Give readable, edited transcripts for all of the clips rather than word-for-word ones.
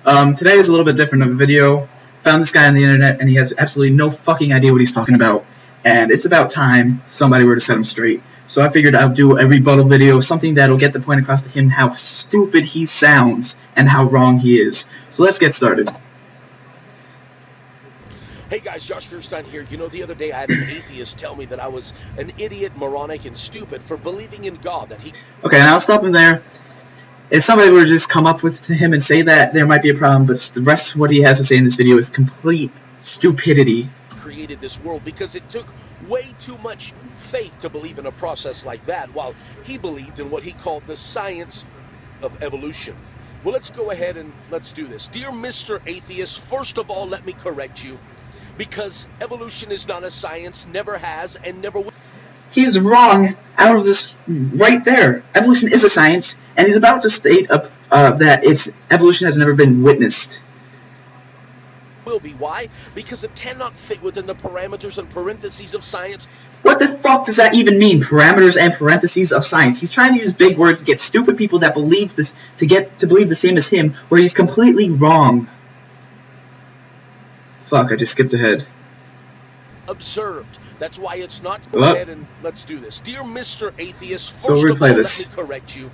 Today is a little bit different of a video. Found this guy on the internet, and he has absolutely no fucking idea what he's talking about. And it's about time somebody were to set him straight. So I figured I'll do a rebuttal video, something that'll get the point across to him how stupid he sounds and how wrong he is. So let's get started. Hey guys, Josh Fierstein here. You know, the other day I had an atheist tell me that I was an idiot, moronic, and stupid for believing in God. Okay, now I'll stop him there. If somebody were to just come up with to him and say that, there might be a problem, but the rest of what he has to say in this video is complete stupidity. Created this world because it took way too much faith to believe in a process like that, while he believed in what he called the science of evolution. Well, let's go ahead and let's do this. Dear Mr. Atheist, first of all, let me correct you, because evolution is not a science, never has, and never will. He's wrong out of this right there. Evolution is a science, and he's about to state that evolution has never been witnessed. Will be. Why? Because it cannot fit within the parameters and parentheses of science. What the fuck does that even mean? Parameters and parentheses of science. He's trying to use big words to get stupid people that believe this to believe the same as him, where he's completely wrong. Fuck, I just skipped ahead. Observed. That's why it's not. Go ahead and let's do this. Dear Mr. Atheist, first of all, let me correct you.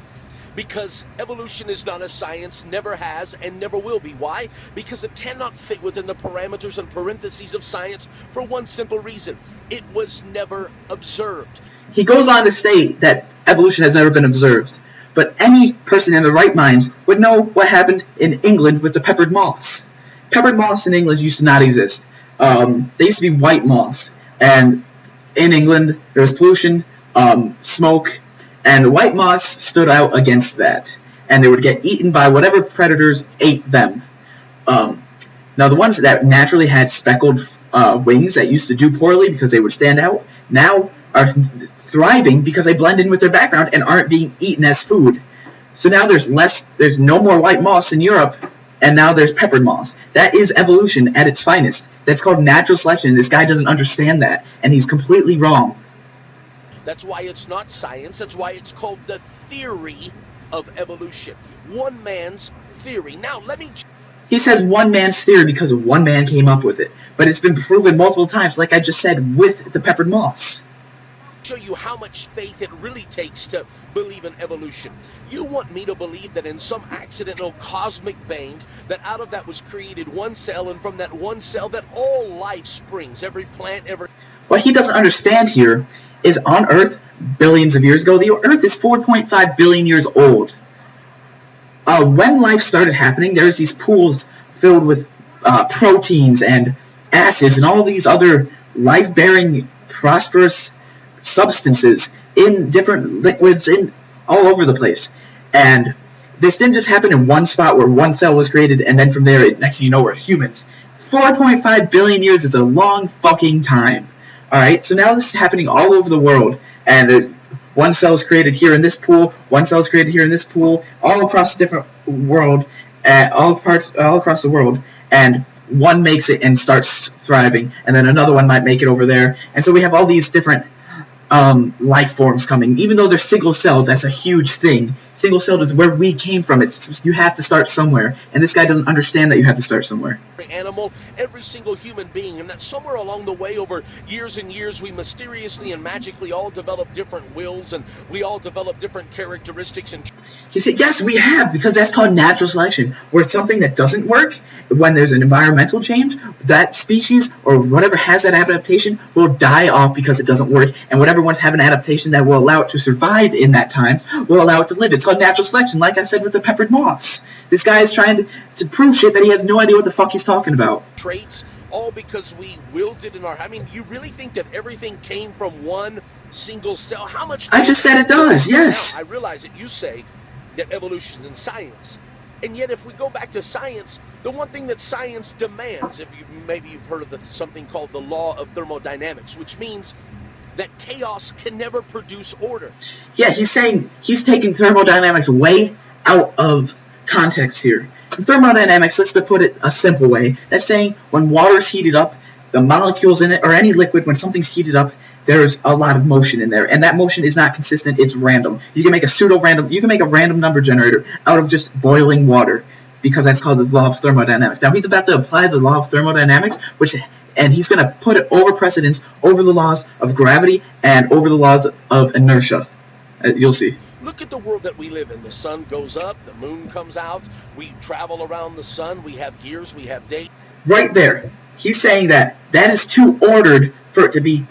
Because evolution is not a science, never has, and never will be. Why? Because it cannot fit within the parameters and parentheses of science for one simple reason. It was never observed. He goes on to state that evolution has never been observed. But any person in their right mind would know what happened in England with the peppered moths. Peppered moths in England used to not exist. They used to be white moths. And in England, there was pollution, smoke, and the white moths stood out against that. And they would get eaten by whatever predators ate them. Now, the ones that naturally had speckled wings that used to do poorly because they would stand out, now are thriving because they blend in with their background and aren't being eaten as food. So now there's no more white moths in Europe, and now there's peppered moths. That is evolution at its finest. That's called natural selection. This guy doesn't understand that, and he's completely wrong. That's why it's not science. That's why it's called the theory of evolution. One man's theory. Now, let me... He says one man's theory because one man came up with it. But it's been proven multiple times, like I just said, with the peppered moths. Show you how much faith it really takes to believe in evolution. You want me to believe that in some accidental cosmic bang, that out of that was created one cell, and from that one cell that all life springs, every plant, every... What he doesn't understand here is on Earth, billions of years ago, the Earth is 4.5 billion years old. When life started happening, there's these pools filled with proteins and acids and all these other life-bearing, prosperous substances in different liquids all over the place. And this didn't just happen in one spot where one cell was created and then from there, next thing you know, we're humans. 4.5 billion years is a long fucking time. Alright, so now this is happening all over the world, and one cell is created here in this pool, one cell is created here in this pool, all across the different world, all across the world, and one makes it and starts thriving, and then another one might make it over there, and so we have all these different life forms coming. Even though they're single-celled, that's a huge thing. Single-celled is where we came from. You have to start somewhere, and this guy doesn't understand that you have to start somewhere. Every animal, every single human being, and that somewhere along the way, over years and years, we mysteriously and magically all develop different wills, and we all develop different characteristics. And he said, yes, we have, because that's called natural selection, where something that doesn't work, when there's an environmental change, that species or whatever has that adaptation will die off because it doesn't work, and whatever ones have an adaptation that will allow it to survive in that times will allow it to live. It's called natural selection, like I said with the peppered moths. This guy is trying to prove shit that he has no idea what the fuck he's talking about. Traits, all because we willed it in our... I mean, you really think that everything came from one single cell? How much... I just said it does, yes. Now, I realize that you say that evolution is in science. And yet, if we go back to science, the one thing that science demands, maybe you've heard of something called the law of thermodynamics, which means that chaos can never produce order. Yeah, he's taking thermodynamics way out of context here. In thermodynamics, let's put it a simple way. That's saying when water is heated up, the molecules in it, or any liquid, when something's heated up, there's a lot of motion in there, and that motion is not consistent, it's random. You can make a pseudo-random, you can make a random number generator out of just boiling water. because that's called the law of thermodynamics. Now he's about to apply the law of thermodynamics, and he's going to put it over precedence over the laws of gravity and over the laws of inertia. You'll see. Look at the world that we live in. The sun goes up, the moon comes out, we travel around the sun, we have years, we have days. Right there. He's saying that is too ordered for it to be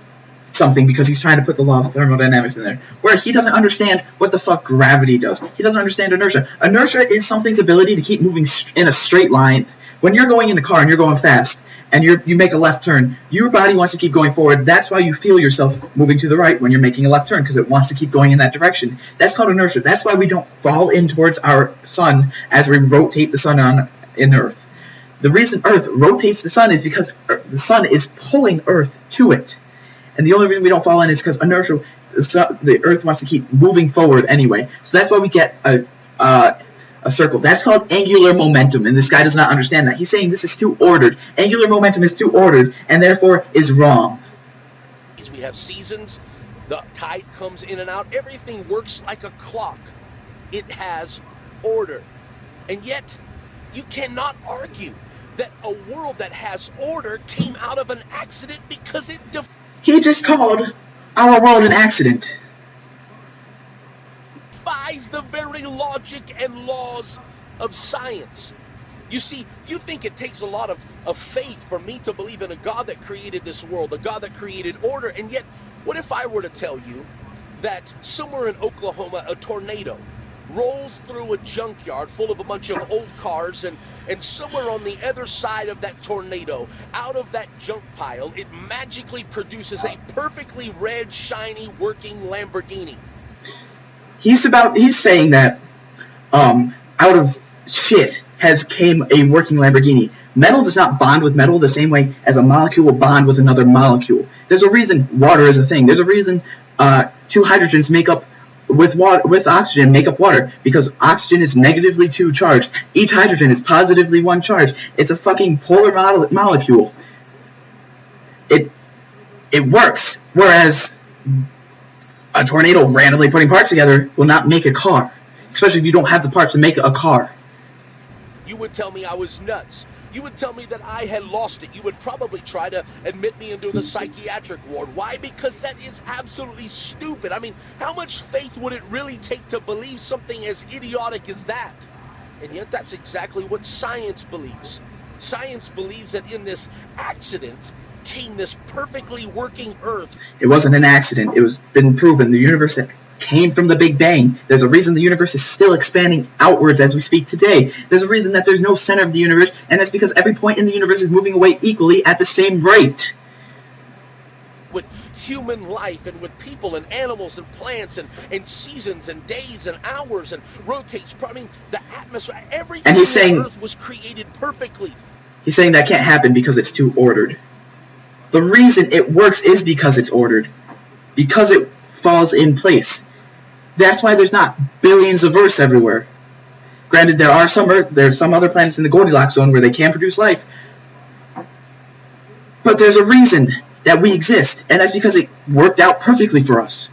something, because he's trying to put the law of thermodynamics in there, where he doesn't understand what the fuck gravity does. He doesn't understand inertia. Inertia is something's ability to keep moving in a straight line. When you're going in a car and you're going fast, and you make a left turn, your body wants to keep going forward. That's why you feel yourself moving to the right when you're making a left turn, because it wants to keep going in that direction. That's called inertia. That's why we don't fall in towards our sun as we rotate the sun in Earth. The reason Earth rotates the sun is because the sun is pulling Earth to it. And the only reason we don't fall in is because inertia, the Earth wants to keep moving forward anyway. So that's why we get a circle. That's called angular momentum, and this guy does not understand that. He's saying this is too ordered. Angular momentum is too ordered, and therefore is wrong. We have seasons, the tide comes in and out, everything works like a clock. It has order. And yet, you cannot argue that a world that has order came out of an accident, because it He just called our world an accident. defies the very logic and laws of science. You see, you think it takes a lot of faith for me to believe in a God that created this world, a God that created order, and yet, what if I were to tell you that somewhere in Oklahoma, a tornado rolls through a junkyard full of a bunch of old cars, and somewhere on the other side of that tornado, out of that junk pile, it magically produces a perfectly red, shiny, working Lamborghini. He's saying that out of shit came a working Lamborghini. Metal does not bond with metal the same way as a molecule will bond with another molecule. There's a reason water is a thing. There's a reason two hydrogens make up with oxygen make up water, because oxygen is negatively 2 charged. Each hydrogen is positively 1 charge. It's a fucking polar molecule. It works, whereas a tornado randomly putting parts together will not make a car, especially if you don't have the parts to make a car. You would tell me I was nuts. You would tell me that I had lost it. You would probably try to admit me into the psychiatric ward. Why? Because that is absolutely stupid. I mean, how much faith would it really take to believe something as idiotic as that? And yet that's exactly what science believes. Science believes that in this accident came this perfectly working Earth. It wasn't an accident. It was been proven. The universe came from the Big Bang. There's a reason the universe is still expanding outwards as we speak today. There's a reason that there's no center of the universe, and that's because every point in the universe is moving away equally at the same rate. With human life, and with people and animals and plants and seasons and days and hours, and rotates. I mean, the atmosphere, everything and he's saying, on Earth was created perfectly. He's saying that can't happen because it's too ordered. The reason it works is because it's ordered. Because it falls in place. That's why there's not billions of Earths everywhere. Granted, there's some other planets in the Goldilocks zone where they can produce life. But there's a reason that we exist, and that's because it worked out perfectly for us.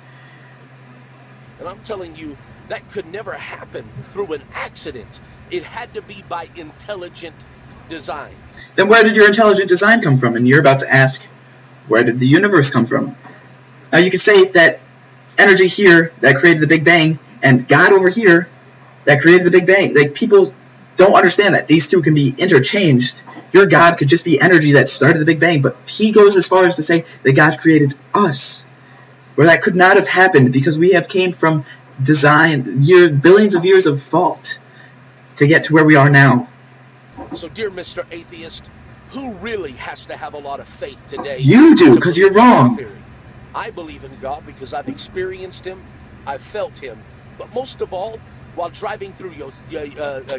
And I'm telling you, that could never happen through an accident. It had to be by intelligent design. Then where did your intelligent design come from? And you're about to ask, where did the universe come from? Now you could say that energy here that created the Big Bang, and God over here that created the Big Bang. Like, people don't understand that these two can be interchanged. Your God could just be energy that started the Big Bang, but he goes as far as to say that God created us, where that could not have happened because we have came from billions of years of fault to get to where we are now. So, dear Mr. Atheist, who really has to have a lot of faith today? You do, because you're wrong. I believe in God because I've experienced him, I've felt him, but most of all, while driving through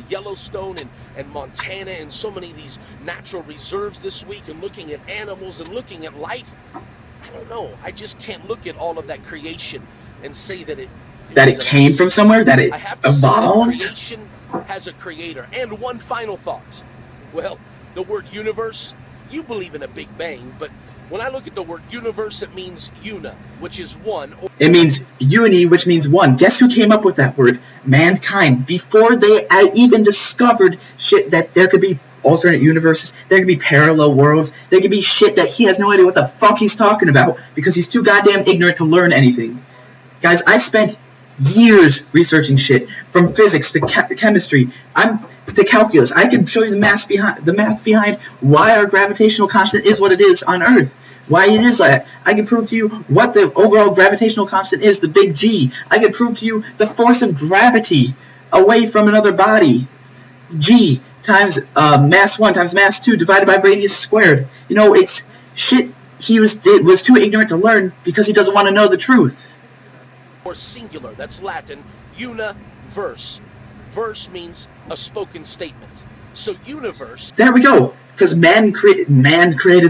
Yellowstone and Montana and so many of these natural reserves this week, and looking at animals and looking at life, I don't know, I just can't look at all of that creation and say that it came from somewhere, that it evolved. Creation has a creator. And one final thought. Well, the word universe, you believe in a Big Bang, but When I look at the word universe, it means una, which is one. It means uni, which means one. Guess who came up with that word? Mankind. Before they even discovered shit that there could be alternate universes, there could be parallel worlds, there could be shit that he has no idea what the fuck he's talking about because he's too goddamn ignorant to learn anything. Guys, I spent years researching shit, from physics to chemistry, to calculus. I can show you the math behind why our gravitational constant is what it is on Earth. Why it is that. I can prove to you what the overall gravitational constant is, the big G. I can prove to you the force of gravity away from another body. G times mass 1 times mass 2 divided by radius squared. You know, it's shit he was too ignorant to learn because he doesn't want to know the truth. Or singular, that's Latin, universe. Verse means a spoken statement. So universe. There we go. Because man created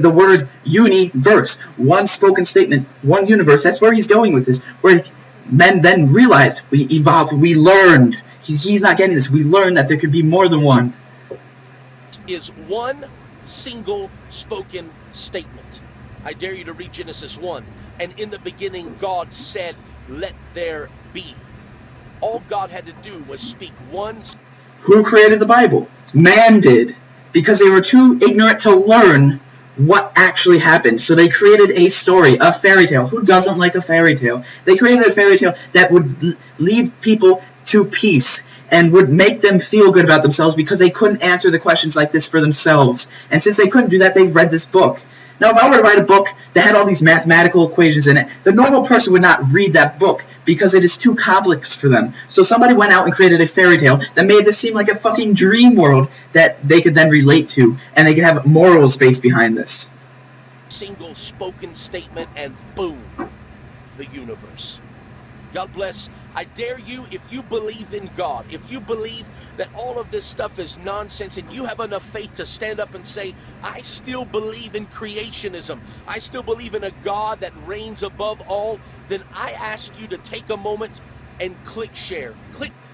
the word universe. One spoken statement, one universe. That's where he's going with this. Where men then realized, we evolved, we learned. He's not getting this. We learned that there could be more than one. Is one single spoken statement. I dare you to read Genesis 1. And in the beginning, God said, let there be. All God had to do was speak one. Who created the Bible? Man did. Because they were too ignorant to learn what actually happened. So they created a story, a fairy tale. Who doesn't like a fairy tale? They created a fairy tale that would lead people to peace and would make them feel good about themselves because they couldn't answer the questions like this for themselves. And since they couldn't do that, they read this book. Now, if I were to write a book that had all these mathematical equations in it, the normal person would not read that book because it is too complex for them. So somebody went out and created a fairy tale that made this seem like a fucking dream world that they could then relate to, and they could have morals based behind this. Single spoken statement, and boom, the universe. God bless. I dare you, if you believe in God, if you believe that all of this stuff is nonsense and you have enough faith to stand up and say, I still believe in creationism, I still believe in a God that reigns above all, then I ask you to take a moment and click share.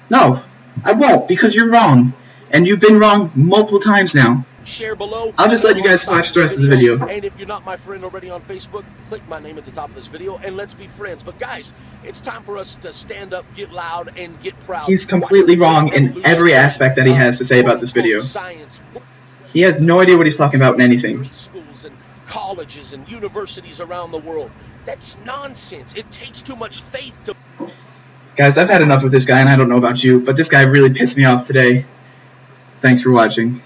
No, I won't, because you're wrong. And you've been wrong multiple times now. Share below. I'll just let you guys watch the rest of the video. And if you're not my friend already on Facebook, click my name at the top of this video and let's be friends. But guys, it's time for us to stand up, get loud, and get proud. He's completely wrong in every aspect that he has to say about this video. He has no idea what he's talking about in anything. Schools and colleges and universities around the world. That's nonsense. It takes too much faith to... Guys, I've had enough with this guy, and I don't know about you, but this guy really pissed me off today. Thanks for watching.